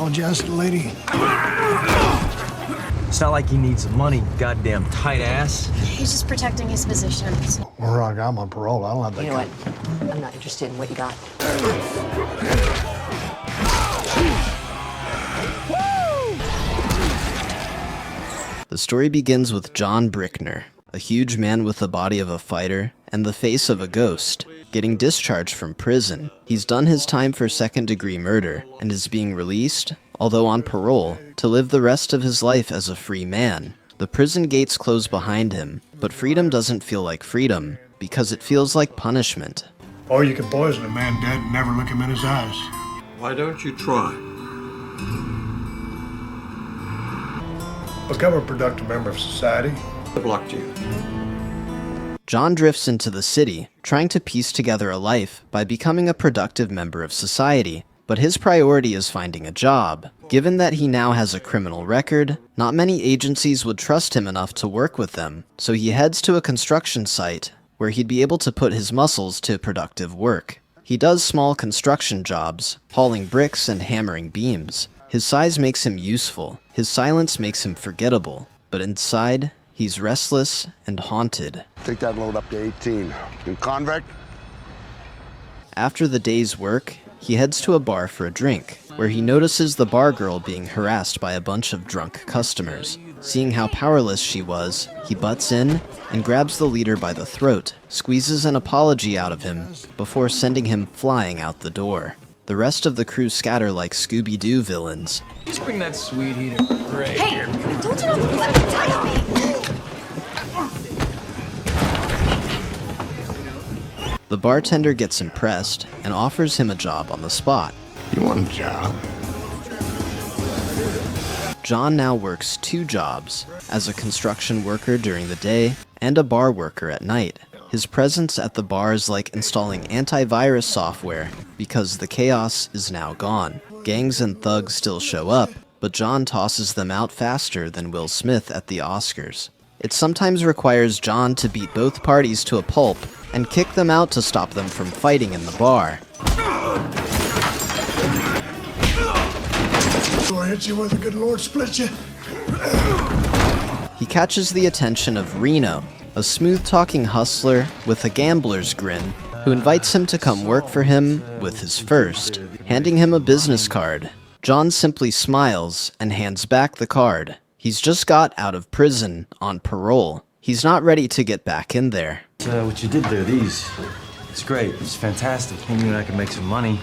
apologize to the lady? It's not like he needs the money, goddamn tight ass. He's just protecting his position. Well, I'm on parole. I don't have that. You know what? I'm not interested in what you got. The story begins with John Brickner, a huge man with the body of a fighter and the face of a ghost, getting discharged from prison. He's done his time for second-degree murder and is being released, although on parole, to live the rest of his life as a free man. The prison gates close behind him, but freedom doesn't feel like freedom, because it feels like punishment. Or you can poison a man dead and never look him in his eyes. Why don't you try? Become a productive member of society. I've blocked you. John drifts into the city, trying to piece together a life by becoming a productive member of society. But his priority is finding a job. Given that he now has a criminal record, not many agencies would trust him enough to work with them, so he heads to a construction site where he'd be able to put his muscles to productive work. He does small construction jobs, hauling bricks and hammering beams. His size makes him useful, his silence makes him forgettable, but inside, he's restless and haunted. Take that load up to 18. In convict? After the day's work, he heads to a bar for a drink, where he notices the bar girl being harassed by a bunch of drunk customers. Seeing how powerless she was, he butts in and grabs the leader by the throat, squeezes an apology out of him before sending him flying out the door. The rest of the crew scatter like Scooby-Doo villains. Just bring that sweet heater right Hey, here. don't you know what to tell me? The bartender gets impressed and offers him a job on the spot. You want a job? John now works 2 jobs, as a construction worker during the day and a bar worker at night. His presence at the bar is like installing antivirus software, because the chaos is now gone. Gangs and thugs still show up, but John tosses them out faster than Will Smith at the Oscars. It sometimes requires John to beat both parties to a pulp and kick them out to stop them from fighting in the bar. So I hit you where the good Lord split you. He catches the attention of Reno, a smooth-talking hustler with a gambler's grin, who invites him to come work for him with his first, handing him a business card. John simply smiles and hands back the card. He's just got out of prison on parole. He's not ready to get back in there. What you did there, these, it's great, it's fantastic. Maybe you and I can make some money.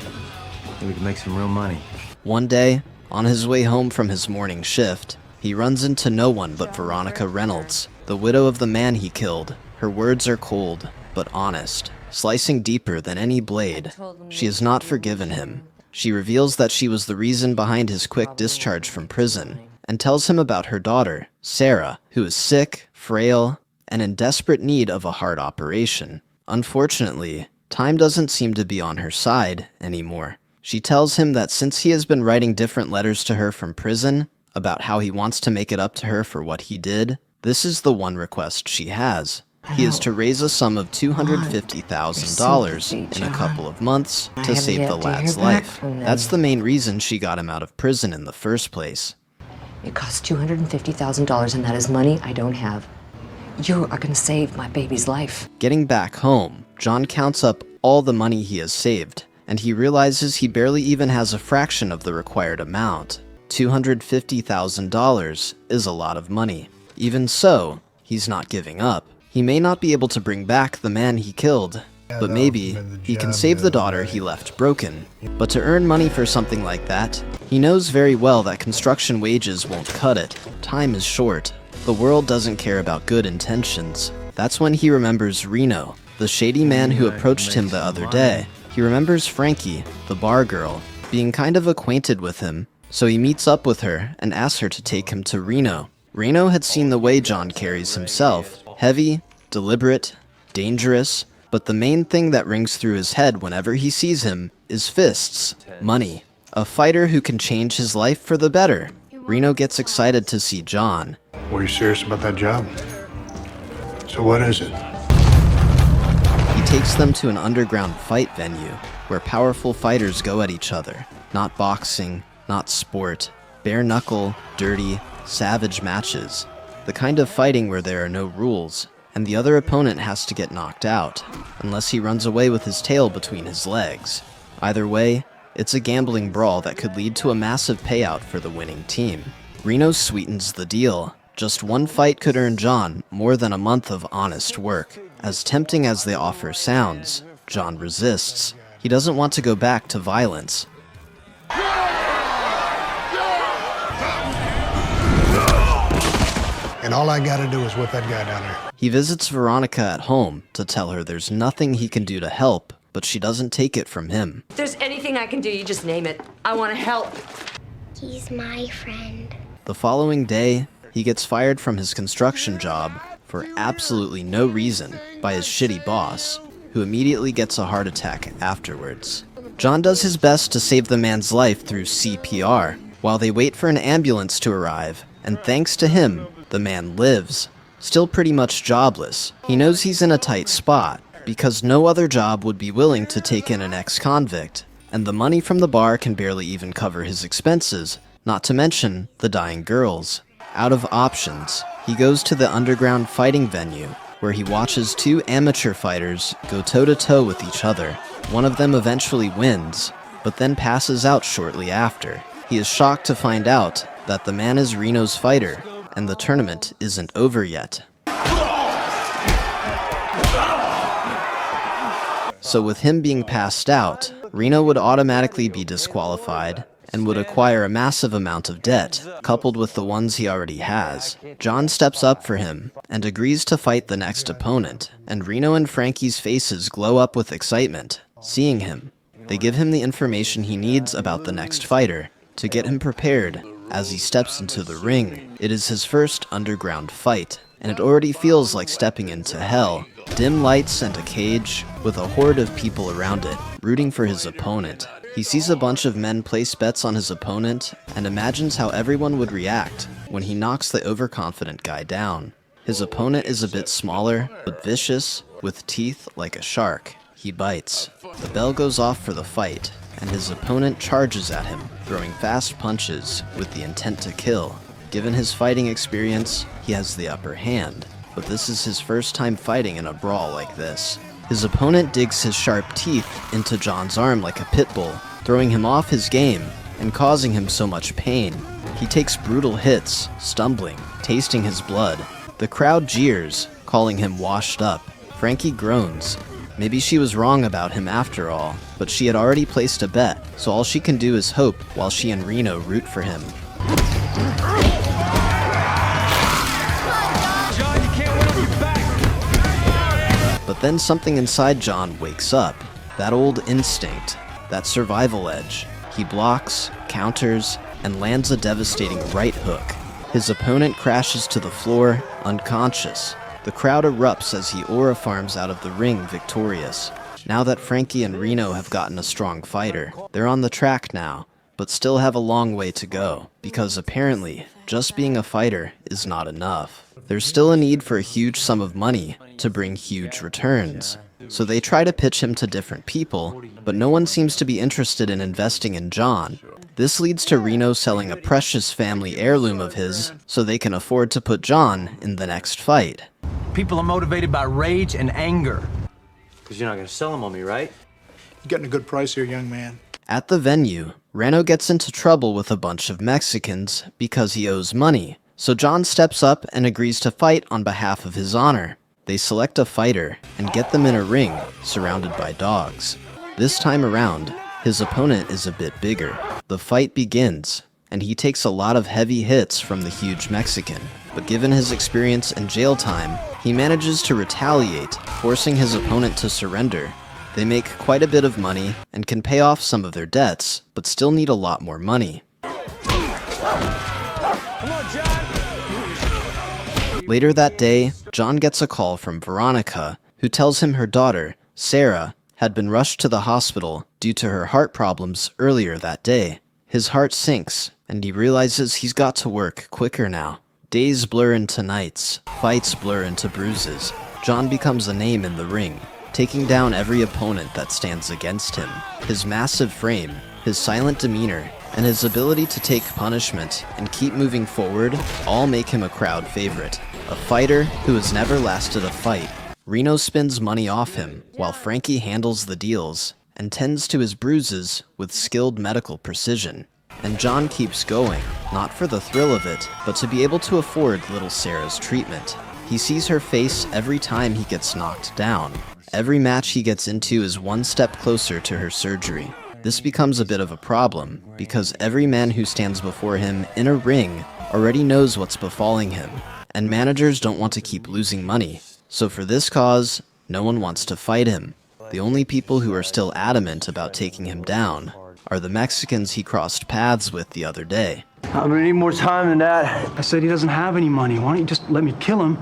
Maybe we can make some real money. One day, on his way home from his morning shift, he runs into no one but Veronica Reynolds, the widow of the man he killed. Her words are cold, but honest, slicing deeper than any blade. She has not forgiven him. She reveals that she was the reason behind his quick discharge from prison, and tells him about her daughter, Sarah, who is sick, frail, and in desperate need of a heart operation. Unfortunately, time doesn't seem to be on her side anymore. She tells him that since he has been writing different letters to her from prison about how he wants to make it up to her for what he did, this is the one request she has. He is to raise a sum of $250,000 in a couple of months to save the lad's life. That's the main reason she got him out of prison in the first place. It costs $250,000, and that is money I don't have. You are going to save my baby's life. Getting back home, John counts up all the money he has saved, and he realizes he barely even has a fraction of the required amount. $250,000 is a lot of money. Even so, he's not giving up. He may not be able to bring back the man he killed, but maybe he can save the daughter he left broken. But to earn money for something like that, he knows very well that construction wages won't cut it. Time is short. The world doesn't care about good intentions. That's when he remembers Reno, the shady man who approached him the other day. He remembers Frankie, the bar girl, being kind of acquainted with him, so he meets up with her and asks her to take him to Reno. Reno had seen the way John carries himself. Heavy, deliberate, dangerous, but the main thing that rings through his head whenever he sees him is fists, money. A fighter who can change his life for the better. Reno gets excited to see John. Were you serious about that job? So what is it? He takes them to an underground fight venue where powerful fighters go at each other. Not boxing, not sport. Bare knuckle, dirty, savage matches. The kind of fighting where there are no rules, and the other opponent has to get knocked out, unless he runs away with his tail between his legs. Either way, it's a gambling brawl that could lead to a massive payout for the winning team. Reno sweetens the deal. Just one fight could earn John more than a month of honest work. As tempting as the offer sounds, John resists. He doesn't want to go back to violence. And all I gotta do is whip that guy down there. He visits Veronica at home to tell her there's nothing he can do to help, but she doesn't take it from him. If there's anything I can do, you just name it. I want to help. He's my friend. The following day, he gets fired from his construction job for absolutely no reason by his shitty boss, who immediately gets a heart attack afterwards. John does his best to save the man's life through CPR, while they wait for an ambulance to arrive, and thanks to him, the man lives. Still pretty much jobless. He knows he's in a tight spot, because no other job would be willing to take in an ex-convict, and the money from the bar can barely even cover his expenses, not to mention the dying girls. Out of options, he goes to the underground fighting venue, where he watches two amateur fighters go toe-to-toe with each other. One of them eventually wins, but then passes out shortly after. He is shocked to find out that the man is Reno's fighter, and the tournament isn't over yet. So with him being passed out, Reno would automatically be disqualified and would acquire a massive amount of debt, coupled with the ones he already has. John steps up for him and agrees to fight the next opponent, and Reno and Frankie's faces glow up with excitement, seeing him. They give him the information he needs about the next fighter to get him prepared as he steps into the ring. It is his first underground fight, and it already feels like stepping into hell. Dim lights and a cage, with a horde of people around it, rooting for his opponent. He sees a bunch of men place bets on his opponent, and imagines how everyone would react when he knocks the overconfident guy down. His opponent is a bit smaller, but vicious, with teeth like a shark. He bites. The bell goes off for the fight, and his opponent charges at him, throwing fast punches with the intent to kill. Given his fighting experience, he has the upper hand, but this is his first time fighting in a brawl like this. His opponent digs his sharp teeth into John's arm like a pit bull, throwing him off his game and causing him so much pain. He takes brutal hits, stumbling, tasting his blood. The crowd jeers, calling him washed up. Frankie groans. Maybe she was wrong about him after all, but she had already placed a bet, so all she can do is hope while she and Reno root for him. But then something inside John wakes up. That old instinct, that survival edge. He blocks, counters, and lands a devastating right hook. His opponent crashes to the floor, unconscious. The crowd erupts as he aura farms out of the ring victorious. Now that Frankie and Reno have gotten a strong fighter, they're on the track now, but still have a long way to go, because apparently, just being a fighter is not enough. There's still a need for a huge sum of money to bring huge returns. So they try to pitch him to different people, but no one seems to be interested in investing in John. This leads to Reno selling a precious family heirloom of his so they can afford to put John in the next fight. People are motivated by rage and anger. Because you're not going to sell them on me, right? You're getting a good price here, young man. At the venue, Reno gets into trouble with a bunch of Mexicans because he owes money. So John steps up and agrees to fight on behalf of his honor. They select a fighter and get them in a ring, surrounded by dogs. This time around, his opponent is a bit bigger. The fight begins, and he takes a lot of heavy hits from the huge Mexican. But given his experience and jail time, he manages to retaliate, forcing his opponent to surrender. They make quite a bit of money and can pay off some of their debts, but still need a lot more money. Later that day, John gets a call from Veronica, who tells him her daughter, Sarah, had been rushed to the hospital due to her heart problems earlier that day. His heart sinks, and he realizes he's got to work quicker now. Days blur into nights, fights blur into bruises. John becomes a name in the ring, taking down every opponent that stands against him. His massive frame, his silent demeanor, and his ability to take punishment and keep moving forward all make him a crowd favorite. A fighter who has never lasted a fight, Reno spends money off him while Frankie handles the deals and tends to his bruises with skilled medical precision. And John keeps going, not for the thrill of it, but to be able to afford little Sarah's treatment. He sees her face every time he gets knocked down. Every match he gets into is one step closer to her surgery. This becomes a bit of a problem, because every man who stands before him in a ring already knows what's befalling him, and managers don't want to keep losing money. So for this cause, no one wants to fight him. The only people who are still adamant about taking him down are the Mexicans he crossed paths with the other day. I'm gonna need more time than that. I said he doesn't have any money. Why don't you just let me kill him?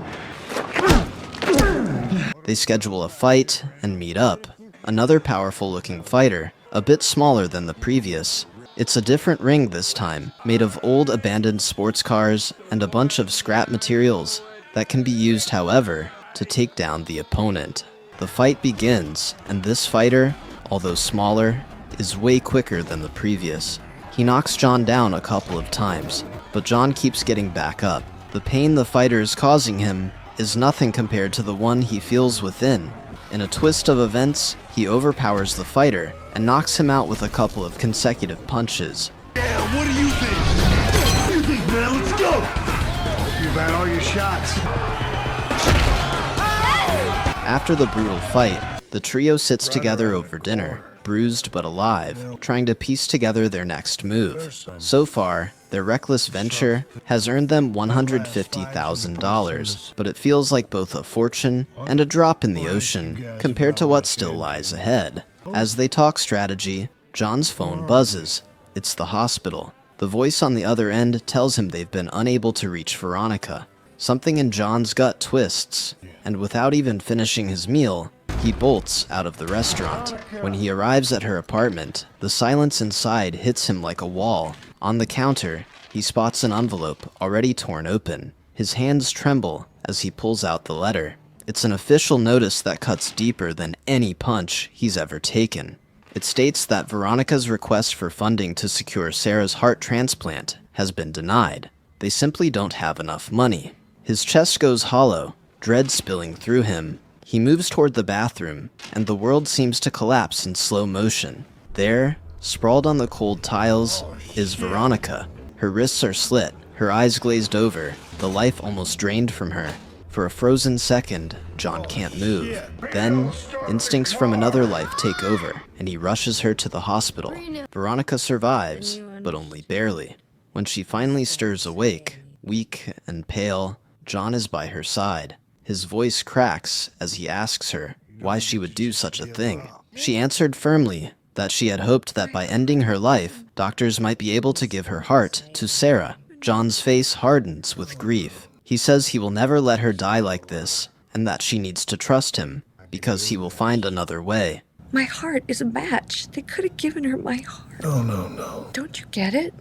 They schedule a fight and meet up. Another powerful-looking fighter, a bit smaller than the previous. It's a different ring this time, made of old abandoned sports cars and a bunch of scrap materials that can be used, however, to take down the opponent. The fight begins, and this fighter, although smaller, is way quicker than the previous. He knocks John down a couple of times, but John keeps getting back up. The pain the fighter is causing him is nothing compared to the one he feels within. In a twist of events, he overpowers the fighter and knocks him out with a couple of consecutive punches. Damn, what do you think? What do you think, man? Let's go! You've had all your shots. After the brutal fight, the trio sits together over dinner, bruised but alive, trying to piece together their next move. So far, their reckless venture has earned them $150,000, but it feels like both a fortune and a drop in the ocean compared to what still lies ahead. As they talk strategy, John's phone buzzes. It's the hospital. The voice on the other end tells him they've been unable to reach Veronica. Something in John's gut twists, and without even finishing his meal, he bolts out of the restaurant. When he arrives at her apartment, the silence inside hits him like a wall. On the counter, he spots an envelope already torn open. His hands tremble as he pulls out the letter. It's an official notice that cuts deeper than any punch he's ever taken. It states that Veronica's request for funding to secure Sarah's heart transplant has been denied. They simply don't have enough money. His chest goes hollow, dread spilling through him. He moves toward the bathroom, and the world seems to collapse in slow motion. There, sprawled on the cold tiles, is Veronica. Her wrists are slit, her eyes glazed over, the life almost drained from her. For a frozen second, John can't move. Then, instincts from another life take over, and he rushes her to the hospital. Veronica survives, but only barely. When she finally stirs awake, weak and pale, John is by her side. His voice cracks as he asks her why she would do such a thing. She answered firmly that she had hoped that by ending her life, doctors might be able to give her heart to Sarah. John's face hardens with grief. He says he will never let her die like this, and that she needs to trust him, because he will find another way. My heart is a match. They could have given her my heart. No. Don't you get it?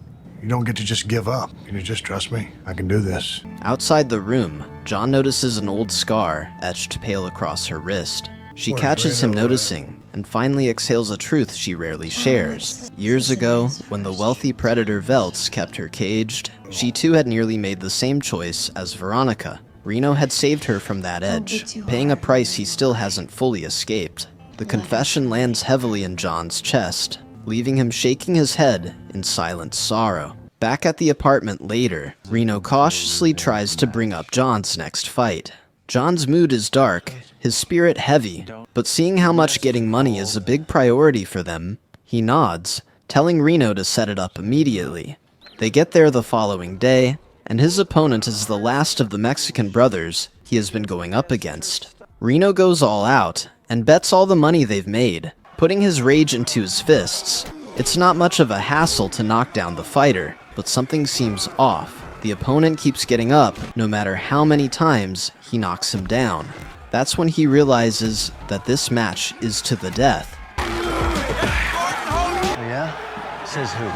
You don't get to just give up. Can you just trust me? I can do this. Outside the room, John notices an old scar etched pale across her wrist. She catches him noticing, and finally exhales a truth she rarely shares. Years ago, when the wealthy predator Veltz kept her caged, she too had nearly made the same choice as Veronica. Reno had saved her from that edge, paying a price he still hasn't fully escaped. The confession lands heavily in John's chest, leaving him shaking his head in silent sorrow. Back at the apartment later, Reno cautiously tries to bring up John's next fight. John's mood is dark, his spirit heavy, but seeing how much getting money is a big priority for them, he nods, telling Reno to set it up immediately. They get there the following day, and his opponent is the last of the Mexican brothers he has been going up against. Reno goes all out, and bets all the money they've made, putting his rage into his fists. It's not much of a hassle to knock down the fighter, but something seems off. The opponent keeps getting up, no matter how many times he knocks him down. That's when he realizes that this match is to the death. Oh, yeah? Says who?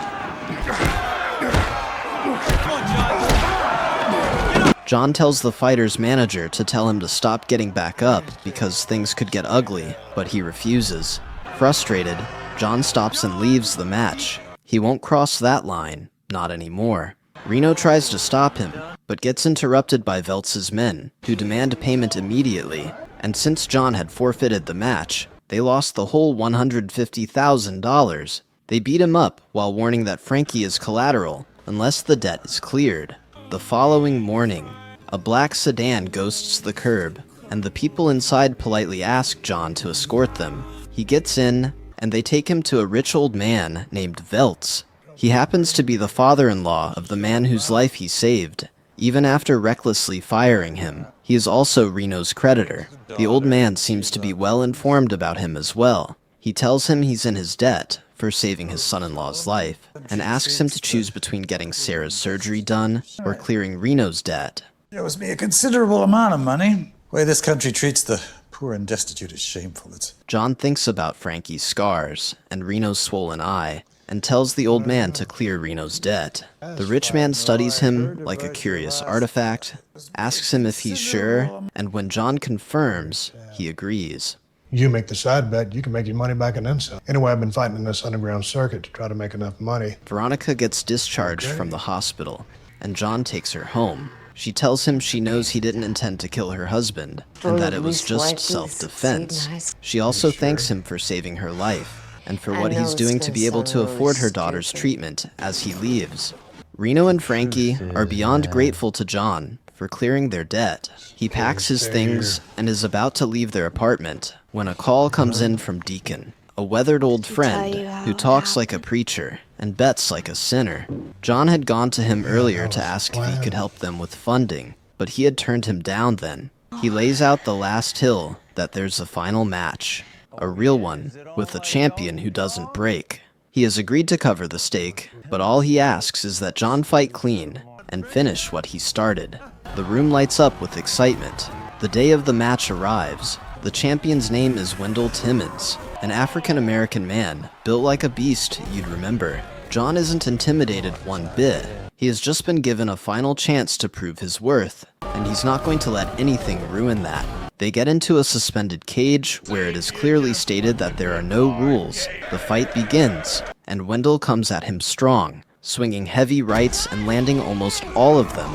John tells the fighter's manager to tell him to stop getting back up because things could get ugly, but he refuses. Frustrated, John stops and leaves the match. He won't cross that line, not anymore. Reno tries to stop him, but gets interrupted by Veltz's men, who demand payment immediately, and since John had forfeited the match, they lost the whole $150,000. They beat him up while warning that Frankie is collateral unless the debt is cleared. The following morning, a black sedan ghosts the curb, and the people inside politely ask John to escort them. He gets in, and they take him to a rich old man named Veltz. He happens to be the father-in-law of the man whose life he saved. Even after recklessly firing him, he is also Reno's creditor. The old man seems to be well informed about him as well. He tells him he's in his debt for saving his son-in-law's life, and asks him to choose between getting Sarah's surgery done or clearing Reno's debt. It owes me a considerable amount of money. The way this country treats the poor and destitute is shameful. John thinks about Frankie's scars and Reno's swollen eye, and tells the old man to clear Reno's debt. The rich man studies him like a curious artifact, asks him if he's sure, and when John confirms, he agrees. You make the side bet, you can make your money back and then some. Anyway, I've been fighting in this underground circuit to try to make enough money. Veronica gets discharged from the hospital, and John takes her home. She tells him she knows he didn't intend to kill her husband, and that it was just self-defense. She also thanks him for saving her life, and for what he's doing to be able to afford her daughter's treatment as he leaves. Reno and Frankie are beyond grateful to John for clearing their debt. He packs his things and is about to leave their apartment when a call comes in from Deacon, a weathered old friend who talks like a preacher and bets like a sinner. John had gone to him earlier to ask if he could help them with funding, but he had turned him down then. He lays out the last hill that there's a final match. A real one, with a champion who doesn't break. He has agreed to cover the stake, but all he asks is that John fight clean and finish what he started. The room lights up with excitement. The day of the match arrives. The champion's name is Wendell Timmons, an African-American man, built like a beast you'd remember. John isn't intimidated one bit. He has just been given a final chance to prove his worth, and he's not going to let anything ruin that. They get into a suspended cage where it is clearly stated that there are no rules. The fight begins, and Wendell comes at him strong, swinging heavy rights and landing almost all of them.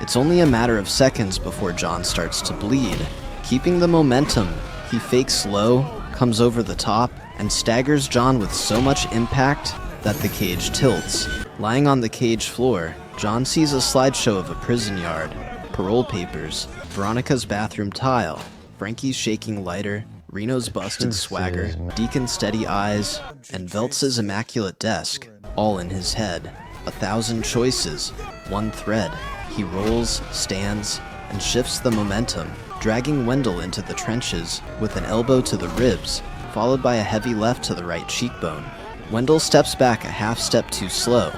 It's only a matter of seconds before John starts to bleed. Keeping the momentum, he fakes low, comes over the top, and staggers John with so much impact that the cage tilts. Lying on the cage floor, John sees a slideshow of a prison yard, parole papers, Veronica's bathroom tile, Frankie's shaking lighter, Reno's busted swagger, Deacon's steady eyes, and Veltz's immaculate desk, all in his head. 1,000 choices, one thread. He rolls, stands, and shifts the momentum, dragging Wendell into the trenches with an elbow to the ribs, followed by a heavy left to the right cheekbone. Wendell steps back a half step too slow.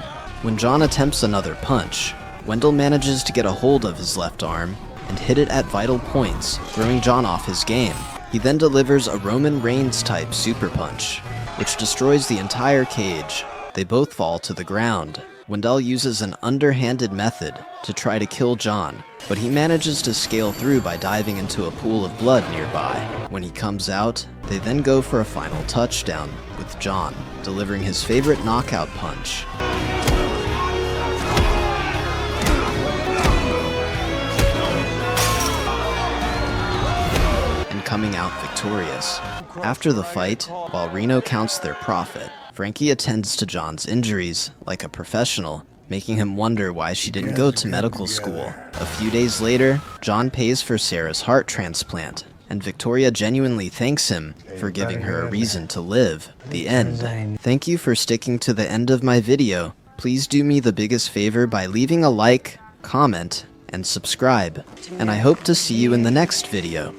When John attempts another punch, Wendell manages to get a hold of his left arm and hit it at vital points, throwing John off his game. He then delivers a Roman Reigns-type super punch, which destroys the entire cage. They both fall to the ground. Wendell uses an underhanded method to try to kill John, but he manages to scale through by diving into a pool of blood nearby. When he comes out, they then go for a final touchdown, with John delivering his favorite knockout punch. Coming out victorious. After the fight, while Reno counts their profit, Frankie attends to John's injuries like a professional, making him wonder why she didn't go to medical school. A few days later, John pays for Sarah's heart transplant, and Victoria genuinely thanks him for giving her a reason to live. The end. Thank you for sticking to the end of my video. Please do me the biggest favor by leaving a like, comment, and subscribe. And I hope to see you in the next video.